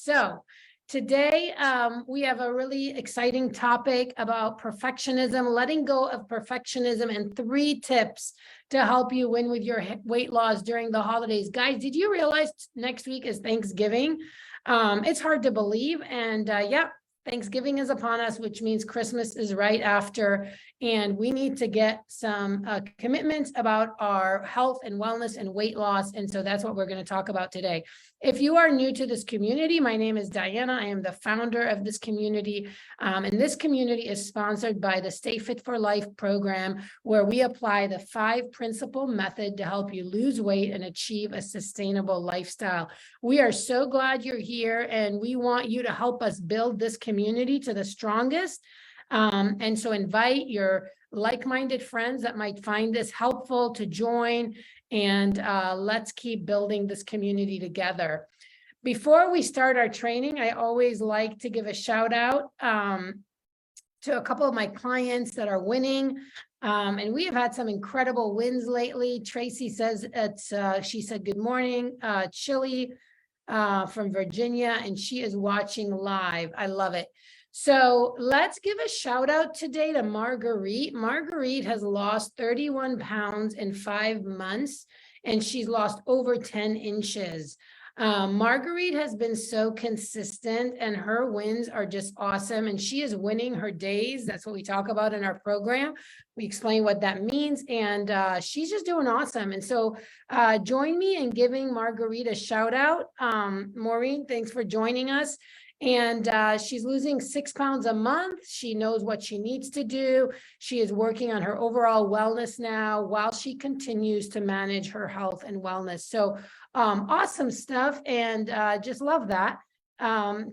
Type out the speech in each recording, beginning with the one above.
So today we have a really exciting topic about perfectionism, letting go of perfectionism, and 3 tips to help you win with your weight loss during the holidays. Guys, did you realize next week is Thanksgiving? It's hard to believe. And Thanksgiving is upon us, which means Christmas is right after, and we need to get some commitments about our health and wellness and weight loss. And so that's what we're going to talk about today. If you are new to this community, my name is Diana. I am the founder of this community. And this community is sponsored by the Stay Fit for Life program, where we apply the 5 principle method to help you lose weight and achieve a sustainable lifestyle. We are so glad you're here, and we want you to help us build this community to the strongest. And so invite your like-minded friends that might find this helpful to join, and let's keep building this community together. Before we start our training, I always like to give a shout out to a couple of my clients that are winning. And we have had some incredible wins lately. Tracy says she said, good morning, Chili from Virginia, and she is watching live. I love it. So let's give a shout out today to Marguerite. Marguerite has lost 31 pounds in 5 months, and she's lost over 10 inches. Marguerite has been so consistent, and her wins are just awesome. And she is winning her days. That's what we talk about in our program. We explain what that means, and she's just doing awesome. And so join me in giving Marguerite a shout out. Maureen, thanks for joining us. And she's losing 6 pounds a month. She knows what she needs to do. She is working on her overall wellness now while she continues to manage her health and wellness. So awesome stuff, and just love that.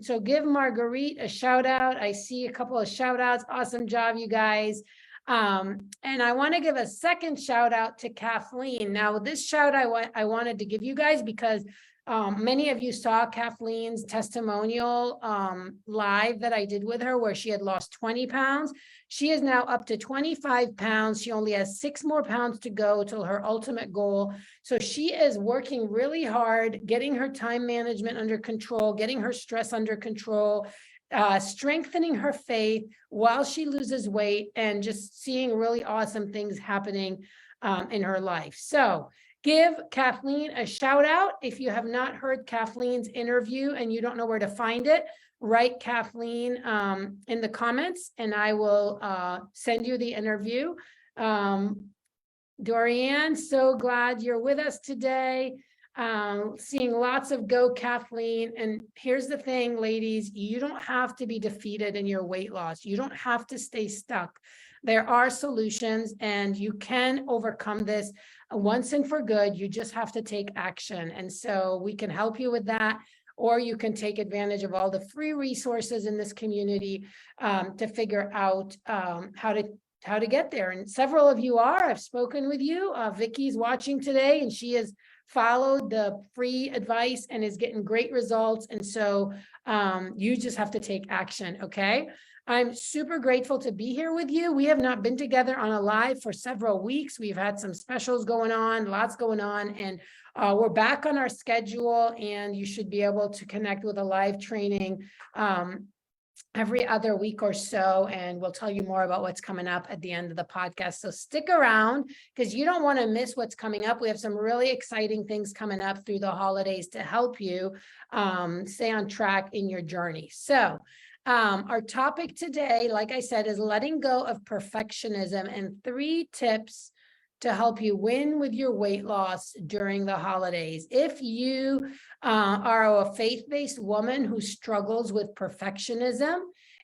So give Marguerite a shout out. I see a couple of shout outs. Awesome job, you guys. And I want to give a second shout out to Kathleen. Now, this shout I wanted to give you guys because many of you saw Kathleen's testimonial live that I did with her, where she had lost 20 pounds. She is now up to 25 pounds. She only has 6 more pounds to go till her ultimate goal. So she is working really hard, getting her time management under control, getting her stress under control, strengthening her faith while she loses weight, and just seeing really awesome things happening in her life. So give Kathleen a shout out. If you have not heard Kathleen's interview and you don't know where to find it, write Kathleen in the comments, and I will send you the interview. Dorianne, so glad you're with us today. Seeing lots of go Kathleen. And here's the thing, ladies, you don't have to be defeated in your weight loss. You don't have to stay stuck. There are solutions, and you can overcome this once and for good. You just have to take action. And so we can help you with that, or you can take advantage of all the free resources in this community to figure out how to get there. And several of you are. I've spoken with you. Vicky's watching today, and she has followed the free advice and is getting great results. And so you just have to take action, okay? I'm super grateful to be here with you. We have not been together on a live for several weeks. We've had some specials going on, lots going on, and we're back on our schedule, and you should be able to connect with a live training every other week or so, and we'll tell you more about what's coming up at the end of the podcast. So stick around, because you don't want to miss what's coming up. We have some really exciting things coming up through the holidays to help you stay on track in your journey. So our topic today, like I said, is letting go of perfectionism, and 3 tips to help you win with your weight loss during the holidays. If you are a faith-based woman who struggles with perfectionism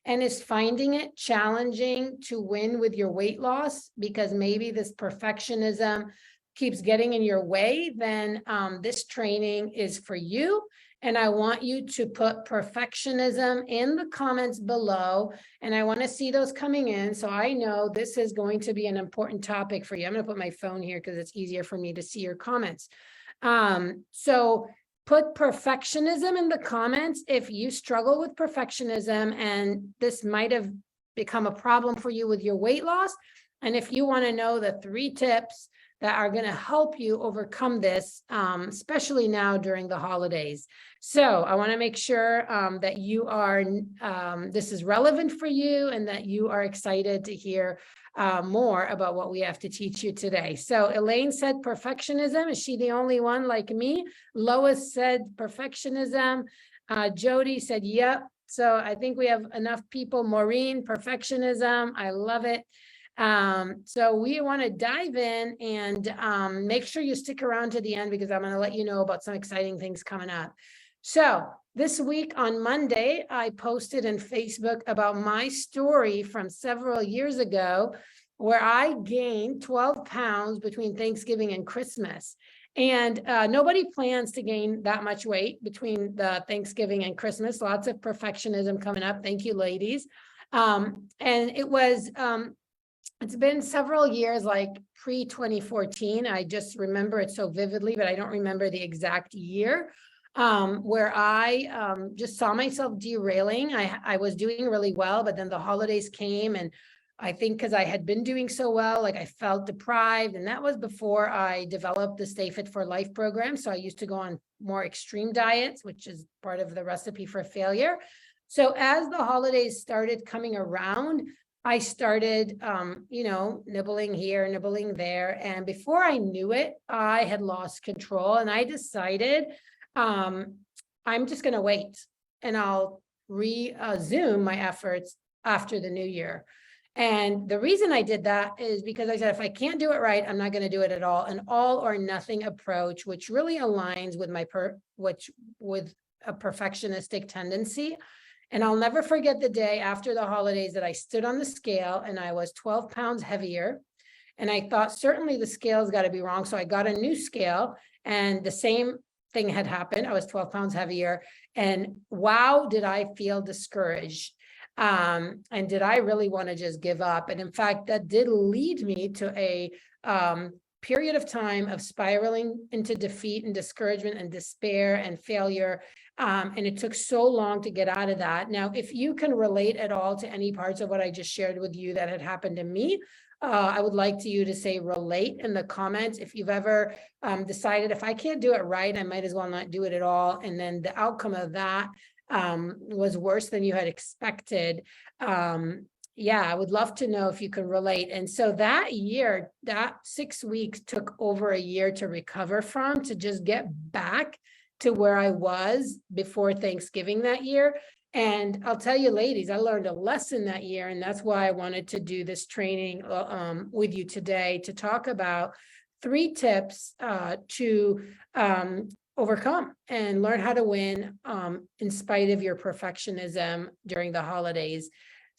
and is finding it challenging to win with your weight loss because maybe this perfectionism keeps getting in your way, then this training is for you. And I want you to put perfectionism in the comments below, and I want to see those coming in, so I know this is going to be an important topic for you. I'm going to put my phone here because it's easier for me to see your comments. So put perfectionism in the comments if you struggle with perfectionism and this might have become a problem for you with your weight loss. And if you want to know the 3 tips that are going to help you overcome this, especially now during the holidays. So I want to make sure that you are, this is relevant for you and that you are excited to hear more about what we have to teach you today. So Elaine said perfectionism. Is she the only one like me? Lois said perfectionism. Jody said, yep. So I think we have enough people. Maureen, perfectionism. I love it. So we want to dive in and make sure you stick around to the end, because I'm going to let you know about some exciting things coming up. So this week on Monday, I posted in Facebook about my story from several years ago, where I gained 12 pounds between Thanksgiving and Christmas. And nobody plans to gain that much weight between the Thanksgiving and Christmas. Lots of perfectionism coming up. Thank you, ladies. And it was, it's been several years, like pre-2014. I just remember it so vividly, but I don't remember the exact year, where I just saw myself derailing. I was doing really well, but then the holidays came, and I think because I had been doing so well, like I felt deprived. And that was before I developed the Stay Fit for Life program. So I used to go on more extreme diets, which is part of the recipe for failure. So as the holidays started coming around, I started, nibbling here, nibbling there. And before I knew it, I had lost control, and I decided I'm just going to wait, and I'll resume my efforts after the new year. And the reason I did that is because I said, if I can't do it right, I'm not going to do it at all. An all or nothing approach, which really aligns with my with a perfectionistic tendency. And I'll never forget the day after the holidays that I stood on the scale and I was 12 pounds heavier. And I thought, certainly the scale's got to be wrong. So I got a new scale, and the same thing had happened. I was 12 pounds heavier. And wow, did I feel discouraged. And did I really want to just give up? And in fact, that did lead me to a period of time of spiraling into defeat and discouragement and despair and failure. And it took so long to get out of that. Now, if you can relate at all to any parts of what I just shared with you that had happened to me, I would like you to say relate in the comments. If you've ever decided, if I can't do it right, I might as well not do it at all. And then the outcome of that was worse than you had expected. Yeah, I would love to know if you can relate. And so that year, that 6 weeks took over a year to recover from, to just get back to where I was before Thanksgiving that year. And I'll tell you, ladies, I learned a lesson that year. And that's why I wanted to do this training with you today, to talk about 3 tips to overcome and learn how to win in spite of your perfectionism during the holidays.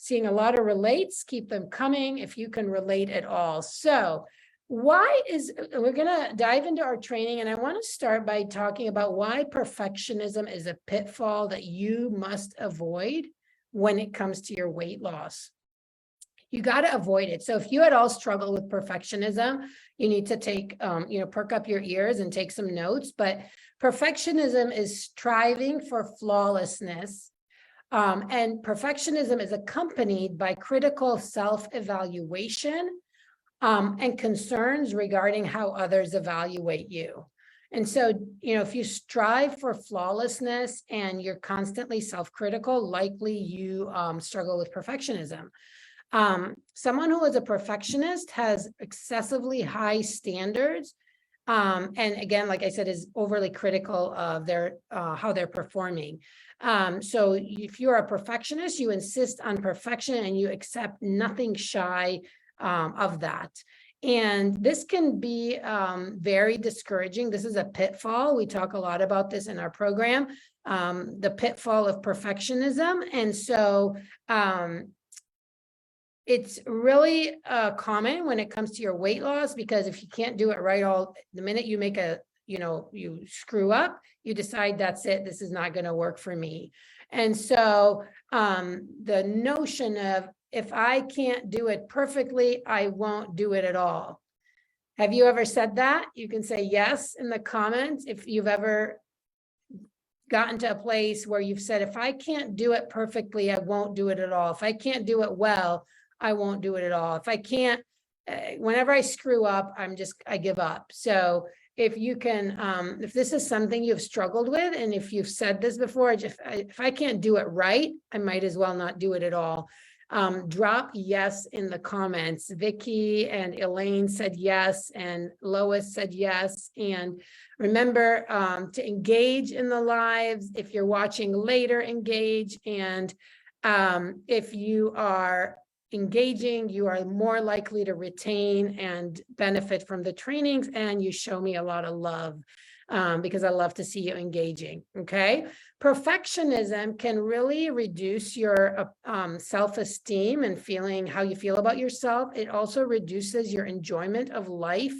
Seeing a lot of relates, keep them coming if you can relate at all. So we're going to dive into our training, and I want to start by talking about why perfectionism is a pitfall that you must avoid when it comes to your weight loss. You got to avoid it. So if you at all struggle with perfectionism, you need to take, perk up your ears and take some notes. But perfectionism is striving for flawlessness. And perfectionism is accompanied by critical self-evaluation and concerns regarding how others evaluate you. And so, if you strive for flawlessness and you're constantly self-critical, likely you struggle with perfectionism. Someone who is a perfectionist has excessively high standards. And again, like I said, is overly critical of their how they're performing. So if you're a perfectionist, you insist on perfection and you accept nothing shy of that. And this can be very discouraging. This is a pitfall. We talk a lot about this in our program, the pitfall of perfectionism. And so it's really common when it comes to your weight loss, because if you can't do it right, the minute you make you screw up, you decide that's it, this is not going to work for me. And so the notion of, if I can't do it perfectly, I won't do it at all. Have you ever said that? You can say yes in the comments if you've ever gotten to a place where you've said, if I can't do it perfectly, I won't do it at all. If I can't do it well, I won't do it at all. If I can't whenever I screw up, I give up. So if you can, if this is something you've struggled with, and if you've said this before, if I can't do it right, I might as well not do it at all. Drop yes in the comments. Vicky and Elaine said yes, and Lois said yes. And remember to engage in the lives. If you're watching later, engage. And if you are engaging, you are more likely to retain and benefit from the trainings, and you show me a lot of love because I love to see you engaging. Okay. Perfectionism can really reduce your self-esteem and feeling how you feel about yourself. It also reduces your enjoyment of life,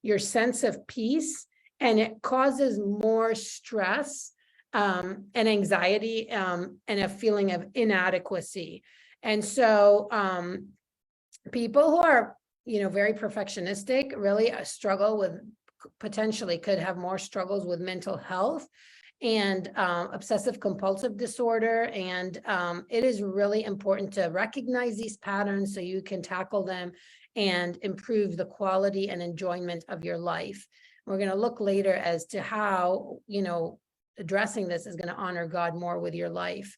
your sense of peace, and it causes more stress and anxiety and a feeling of inadequacy. And so people who are, very perfectionistic really struggle with, potentially could have more struggles with mental health and obsessive compulsive disorder. And it is really important to recognize these patterns so you can tackle them and improve the quality and enjoyment of your life. We're going to look later as to how, addressing this is going to honor God more with your life.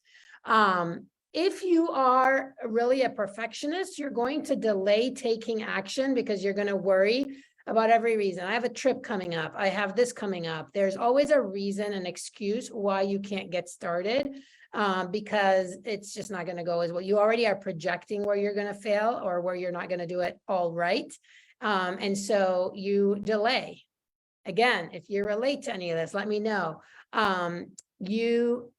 If you are really a perfectionist, you're going to delay taking action because you're going to worry about every reason. I have a trip coming up. I have this coming up. There's always a reason, an excuse why you can't get started because it's just not going to go as well. You already are projecting where you're going to fail or where you're not going to do it all right. And so you delay. Again, if you relate to any of this, let me know. You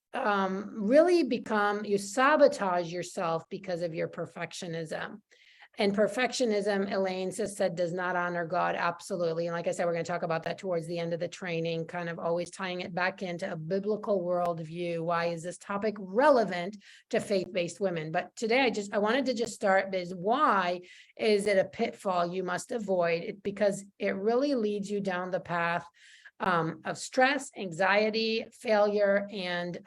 sabotage yourself because of your perfectionism. And perfectionism, Elaine said, does not honor God. Absolutely. And like I said, we're going to talk about that towards the end of the training, kind of always tying it back into a biblical worldview. Why is this topic relevant to faith-based women? But today I wanted to just start with why is it a pitfall you must avoid? Because it really leads you down the path of stress, anxiety, failure, and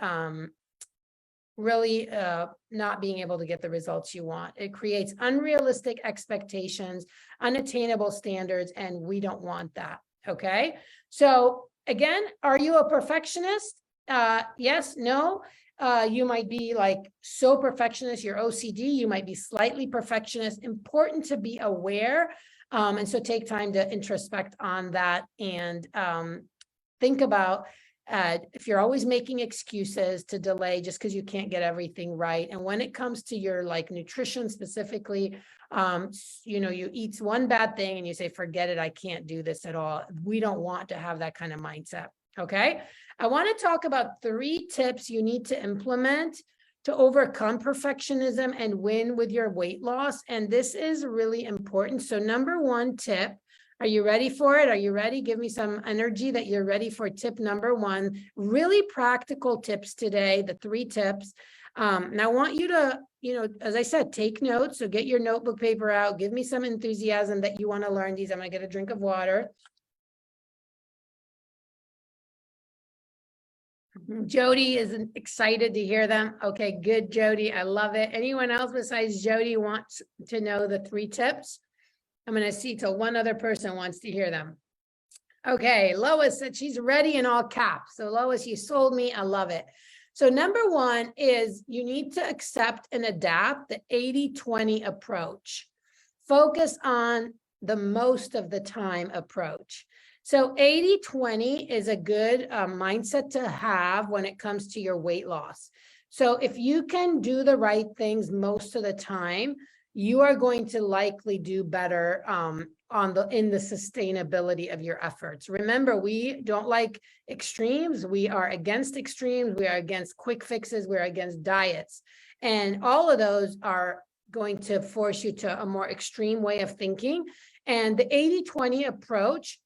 really not being able to get the results you want. It creates unrealistic expectations, unattainable standards, and we don't want that. Okay. So again, are you a perfectionist? Yes, no. You might be like so perfectionist, you're OCD, you might be slightly perfectionist. Important to be aware. And so take time to introspect on that and think about if you're always making excuses to delay just because you can't get everything right. And when it comes to your nutrition specifically, you eat one bad thing and you say, forget it, I can't do this at all. We don't want to have that kind of mindset. Okay. I want to talk about 3 tips you need to implement to overcome perfectionism and win with your weight loss. And this is really important. So number 1 tip, are you ready for it? Are you ready? Give me some energy that you're ready for tip number 1. Really practical tips today, the 3 tips. And I want you to, as I said, take notes. So get your notebook paper out. Give me some enthusiasm that you want to learn these. I'm going to get a drink of water. Jody is excited to hear them. Okay, good, Jody. I love it. Anyone else besides Jody wants to know the 3 tips? I'm going to see till one other person wants to hear them. Okay, Lois said she's ready in all caps. So Lois, you sold me. I love it. So number 1 is you need to accept and adapt the 80-20 approach. Focus on the most of the time approach. So 80-20 is a good mindset to have when it comes to your weight loss. So if you can do the right things most of the time, you are going to likely do better in the sustainability of your efforts. Remember, we don't like extremes. We are against extremes. We are against quick fixes. We're against diets. And all of those are going to force you to a more extreme way of thinking. And the 80-20 approach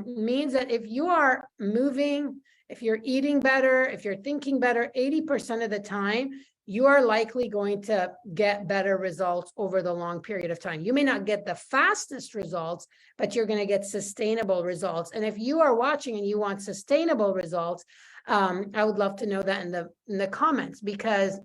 means that if you are moving, if you're eating better, if you're thinking better, 80% of the time, you are likely going to get better results over the long period of time. You may not get the fastest results, but you're going to get sustainable results. And if you are watching and you want sustainable results, I would love to know that in the comments, because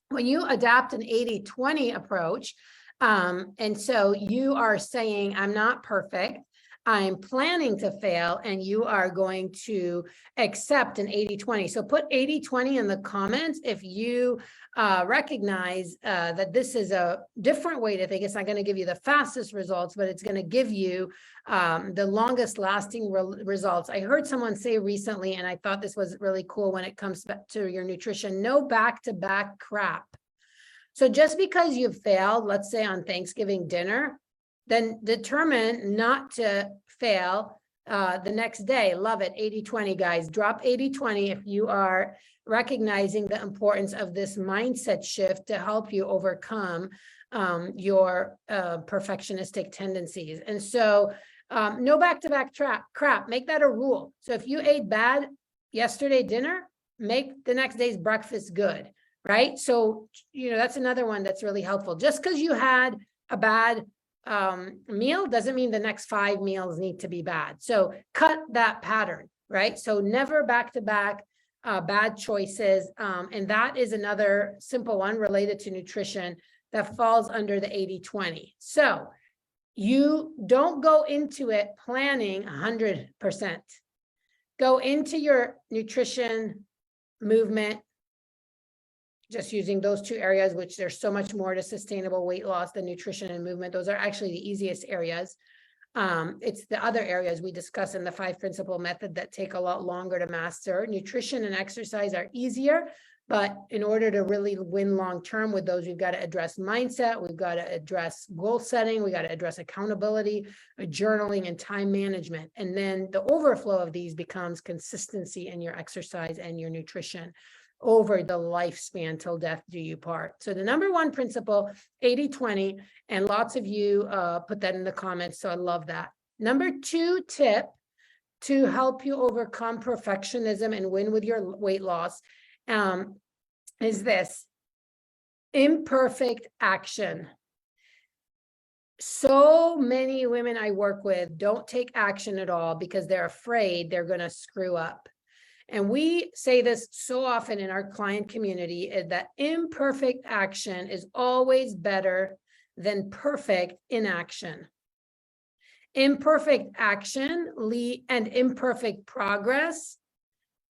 when you adapt an 80-20 approach, And so you are saying, I'm not perfect. I'm planning to fail, and you are going to accept an 80-20. So put 80-20 in the comments if you recognize that this is a different way to think. It's not going to give you the fastest results, but it's going to give you the longest lasting results. I heard someone say recently, and I thought this was really cool when it comes back to your nutrition, no back-to-back crap. So just because you've failed, let's say on Thanksgiving dinner, then determine not to fail the next day. Love it. 80-20, guys. Drop 80-20 if you are recognizing the importance of this mindset shift to help you overcome your perfectionistic tendencies. And so no back-to-back crap. Make that a rule. So if you ate bad yesterday dinner, make the next day's breakfast good, right? So, that's another one that's really helpful. Just because you had a bad meal doesn't mean the next 5 meals need to be bad. So cut that pattern, right? So never back-to-back bad choices. And that is another simple one related to nutrition that falls under the 80-20. So you don't go into it planning 100%. Go into your nutrition movement just using those two areas, which there's so much more to sustainable weight loss than nutrition and movement. Those are actually the easiest areas. It's the other areas we discuss in the 5 principle method that take a lot longer to master. Nutrition and exercise are easier, but in order to really win long-term with those, we've got to address mindset. We've got to address goal setting. We got to address accountability, journaling, and time management. And then the overflow of these becomes consistency in your exercise and your nutrition over the lifespan till death do you part. So the number 1 principle, 80-20, and lots of you put that in the comments, so I love that. Number 2 tip to help you overcome perfectionism and win with your weight loss is this: imperfect action. So many women I work with don't take action at all because they're afraid they're going to screw up. And we say this so often in our client community, is that imperfect action is always better than perfect inaction. Imperfect action and imperfect progress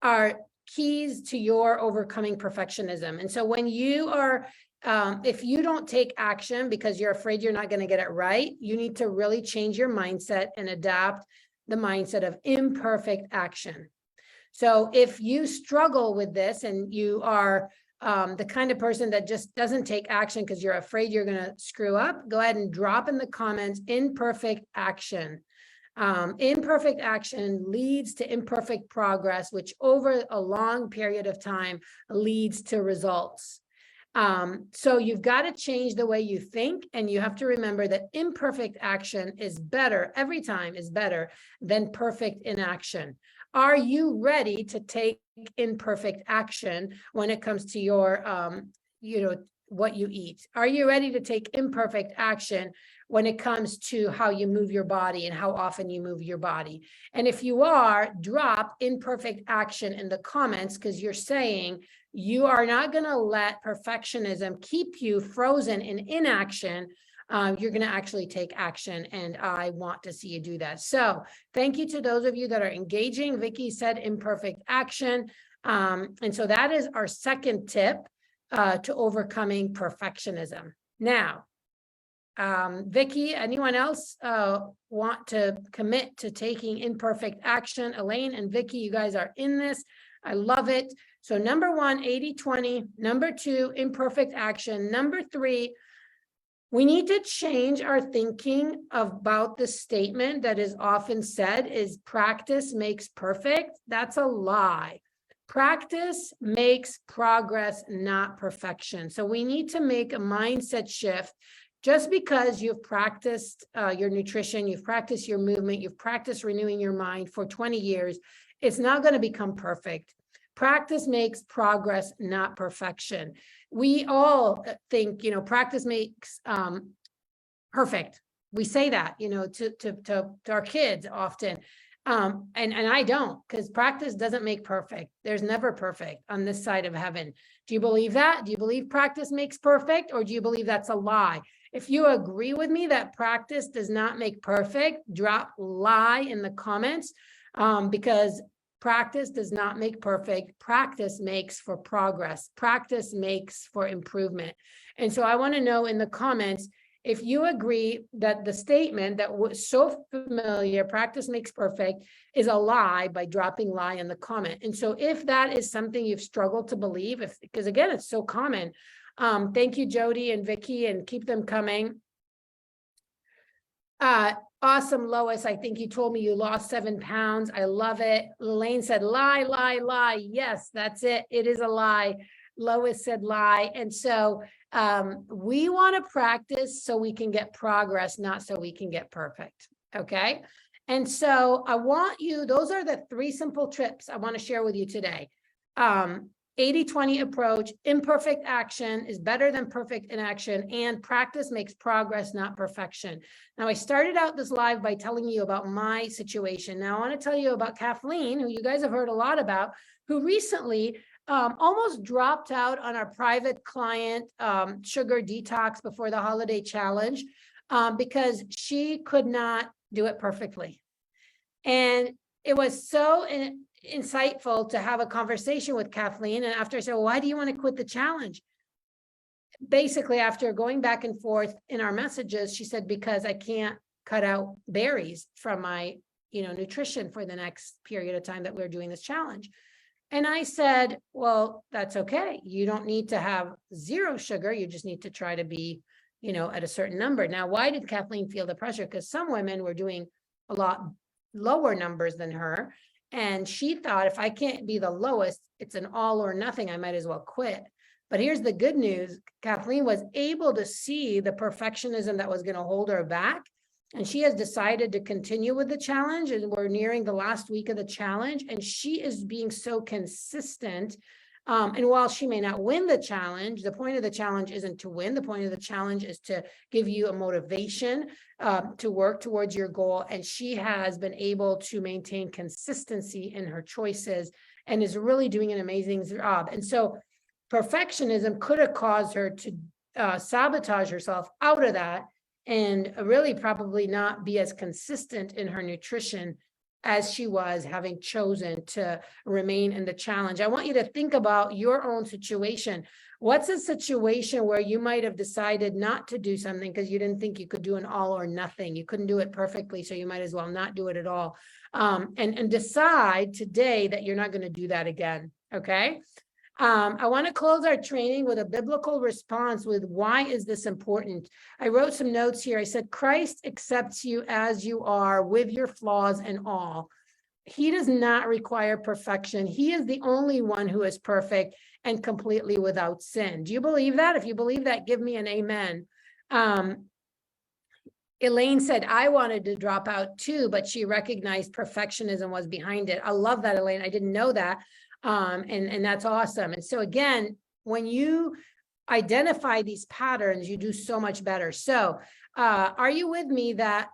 are keys to your overcoming perfectionism. And so when you are, if you don't take action because you're afraid you're not going to get it right, you need to really change your mindset and adapt the mindset of imperfect action. So if you struggle with this and you are the kind of person that just doesn't take action because you're afraid you're going to screw up, go ahead and drop in the comments imperfect action. Imperfect action leads to imperfect progress, which over a long period of time leads to results. So you've got to change the way you think, and you have to remember that imperfect action is better, every time is better than perfect inaction. Are you ready to take imperfect action when it comes to your, what you eat? Are you ready to take imperfect action when it comes to how you move your body and how often you move your body? And if you are, drop imperfect action in the comments, because you're saying you are not going to let perfectionism keep you frozen in inaction. You're going to actually take action, and I want to see you do that. So thank you to those of you that are engaging. Vicky said imperfect action. And so that is our second tip to overcoming perfectionism. Now, Vicky, anyone else want to commit to taking imperfect action? Elaine and Vicky, you guys are in this. I love it. So number 1, 80-20. Number 2, imperfect action. Number 3, we need to change our thinking about the statement that is often said is practice makes perfect. That's a lie. Practice makes progress, not perfection. So we need to make a mindset shift. Just because you've practiced your nutrition, you've practiced your movement, you've practiced renewing your mind for 20 years, it's not going to become perfect. Practice makes progress, not perfection. We all think, practice makes perfect. We say that, to our kids often. And I don't, because practice doesn't make perfect. There's never perfect on this side of heaven. Do you believe that? Do you believe practice makes perfect, or do you believe that's a lie? If you agree with me that practice does not make perfect, drop lie in the comments, because practice does not make perfect. Practice makes for progress. Practice makes for improvement. And so I want to know in the comments, if you agree that the statement that was so familiar, practice makes perfect, is a lie, by dropping lie in the comment. And so if that is something you've struggled to believe, because again, it's so common. Thank you, Jody and Vicky, and keep them coming. Awesome, Lois. I think you told me you lost 7 pounds. I love it. Elaine said, lie, lie, lie. Yes, that's it. It is a lie. Lois said lie. And so we want to practice so we can get progress, not so we can get perfect. Okay. And so I want you, those are the 3 simple tips I want to share with you today. 80-20 approach, imperfect action is better than perfect inaction, and practice makes progress, not perfection. Now, I started out this live by telling you about my situation. Now, I want to tell you about Kathleen, who you guys have heard a lot about, who recently almost dropped out on our private client sugar detox before the holiday challenge because she could not do it perfectly. And it was so insightful to have a conversation with Kathleen. And after I said, well, why do you want to quit the challenge? Basically, after going back and forth in our messages, she said, because I can't cut out berries from my, nutrition for the next period of time that we're doing this challenge. And I said, well, that's okay. You don't need to have 0 sugar. You just need to try to be, at a certain number. Now, why did Kathleen feel the pressure? Because some women were doing a lot lower numbers than her. And she thought, if I can't be the lowest, it's an all or nothing. I might as well quit. But here's the good news. Kathleen was able to see the perfectionism that was going to hold her back. And she has decided to continue with the challenge. And we're nearing the last week of the challenge. And she is being so consistent. And while she may not win the challenge, the point of the challenge isn't to win. The point of the challenge is to give you a motivation to work towards your goal. And she has been able to maintain consistency in her choices and is really doing an amazing job. And so perfectionism could have caused her to sabotage herself out of that and really probably not be as consistent in her nutrition as she was, having chosen to remain in the challenge. I want you to think about your own situation. What's a situation where you might have decided not to do something because you didn't think you could do an all or nothing? You couldn't do it perfectly, so you might as well not do it at all. And decide today that you're not going to do that again. Okay. I want to close our training with a biblical response with why is this important? I wrote some notes here. I said, Christ accepts you as you are with your flaws and all. He does not require perfection. He is the only one who is perfect and completely without sin. Do you believe that? If you believe that, give me an amen. Elaine said, I wanted to drop out too, but she recognized perfectionism was behind it. I love that, Elaine. I didn't know that. And that's awesome. And so again, when you identify these patterns, you do so much better. So are you with me that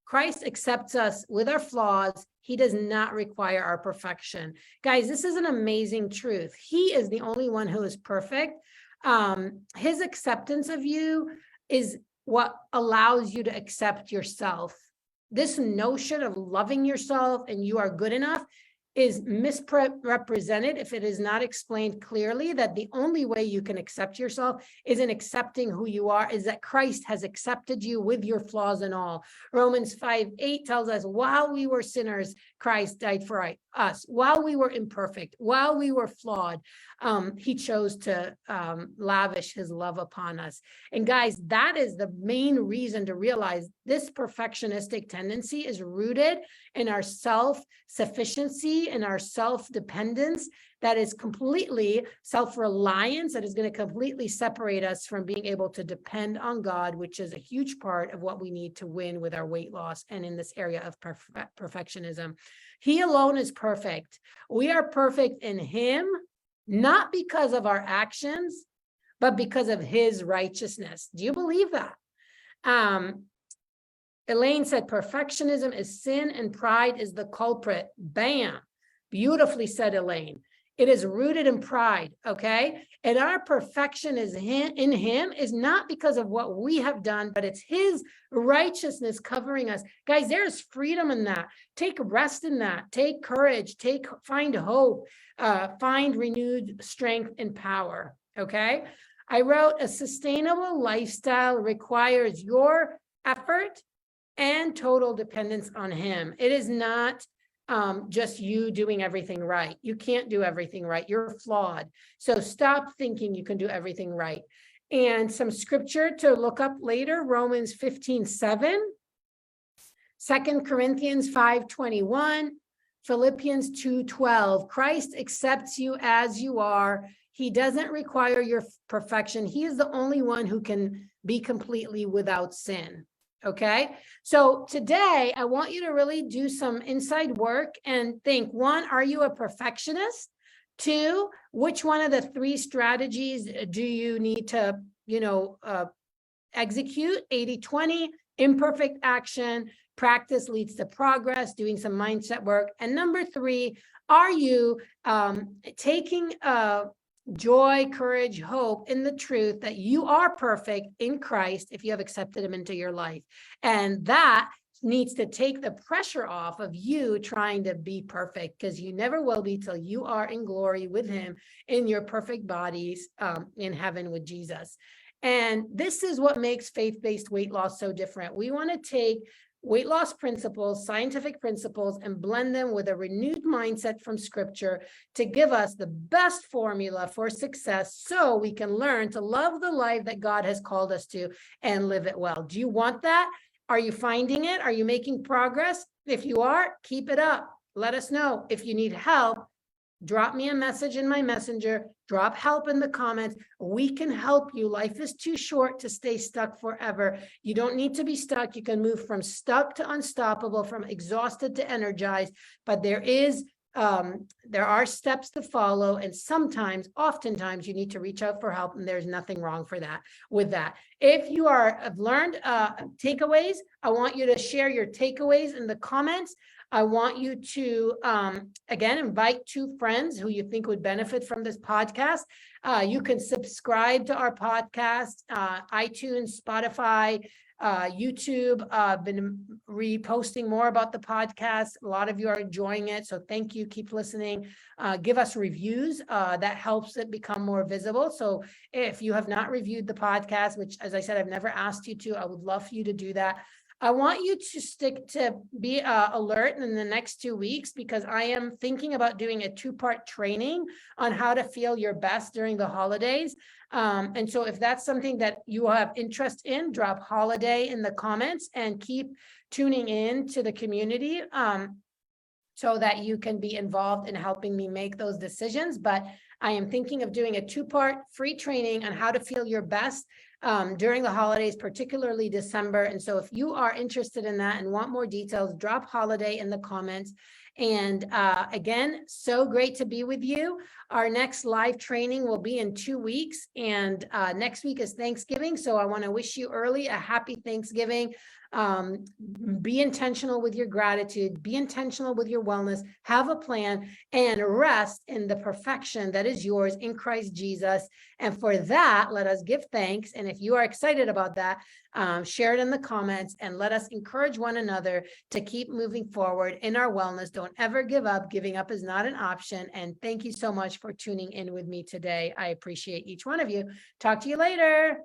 Christ accepts us with our flaws? He does not require our perfection. Guys, this is an amazing truth. He is the only one who is perfect. His acceptance of you is what allows you to accept yourself. This notion of loving yourself and you are good enough is misrepresented if it is not explained clearly, that the only way you can accept yourself is in accepting who you are, is that Christ has accepted you with your flaws and all. Romans 5:8 tells us, while we were sinners, Christ died for us. While we were imperfect, while we were flawed, he chose to lavish his love upon us. And guys, that is the main reason to realize this perfectionistic tendency is rooted in our self-sufficiency and our self-dependence that is completely self-reliance, that is going to completely separate us from being able to depend on God, which is a huge part of what we need to win with our weight loss and in this area of perfectionism. He alone is perfect. We are perfect in him, not because of our actions, but because of his righteousness. Do you believe that? Elaine said, perfectionism is sin and pride is the culprit. Bam. Beautifully said, Elaine. It is rooted in pride, okay? And our perfection is in him is not because of what we have done, but it's his righteousness covering us. Guys, there's freedom in that. Take rest in that. Take courage. Find hope. Find renewed strength and power, okay? I wrote, a sustainable lifestyle requires your effort and total dependence on him. It is not just you doing everything right. You can't do everything right. You're flawed. So stop thinking you can do everything right. And some scripture to look up later, Romans 15:7, 2 Corinthians 5:21, Philippians 2:12. Christ accepts you as you are. He doesn't require your perfection. He is the only one who can be completely without sin. Okay, so today I want you to really do some inside work and think, one, are you a perfectionist? Two, which one of the three strategies do you need to, execute? 80-20, imperfect action, practice leads to progress, doing some mindset work. And number three, are you taking joy, courage, hope in the truth that you are perfect in Christ if you have accepted him into your life? And that needs to take the pressure off of you trying to be perfect, because you never will be till you are in glory with him in your perfect bodies in heaven with Jesus. And this is what makes faith-based weight loss so different. We want to take weight loss principles, scientific principles, and blend them with a renewed mindset from scripture to give us the best formula for success so we can learn to love the life that God has called us to and live it well. Do you want that? Are you finding it? Are you making progress? If you are, keep it up. Let us know. If you need help, drop me a message in my messenger, drop help in the comments. We can help you. Life is too short to stay stuck forever. You don't need to be stuck. You can move from stuck to unstoppable, from exhausted to energized, but there are steps to follow. And oftentimes you need to reach out for help, and there's nothing wrong with that. If you have learned takeaways, I want you to share your takeaways in the comments. I want you to, again, invite 2 friends who you think would benefit from this podcast. You can subscribe to our podcast, iTunes, Spotify, YouTube. Been reposting more about the podcast. A lot of you are enjoying it, so thank you. Keep listening. Give us reviews. That helps it become more visible. So if you have not reviewed the podcast, which, as I said, I've never asked you to, I would love for you to do that. I want you to be alert in the next 2 weeks, because I am thinking about doing a 2-part training on how to feel your best during the holidays. And so if that's something that you have interest in, drop holiday in the comments and keep tuning in to the community so that you can be involved in helping me make those decisions. But I am thinking of doing a 2-part free training on how to feel your best during the holidays, particularly December. And so if you are interested in that and want more details, drop holiday in the comments. And again, so great to be with you. Our next live training will be in 2 weeks, and next week is Thanksgiving. So I want to wish you early a happy Thanksgiving. Be intentional with your gratitude, be intentional with your wellness, have a plan, and rest in the perfection that is yours in Christ Jesus. And for that, let us give thanks. And if you are excited about that, share it in the comments, and let us encourage one another to keep moving forward in our wellness. Don't ever give up. Giving up is not an option. And thank you so much for tuning in with me today. I appreciate each one of you. Talk to you later.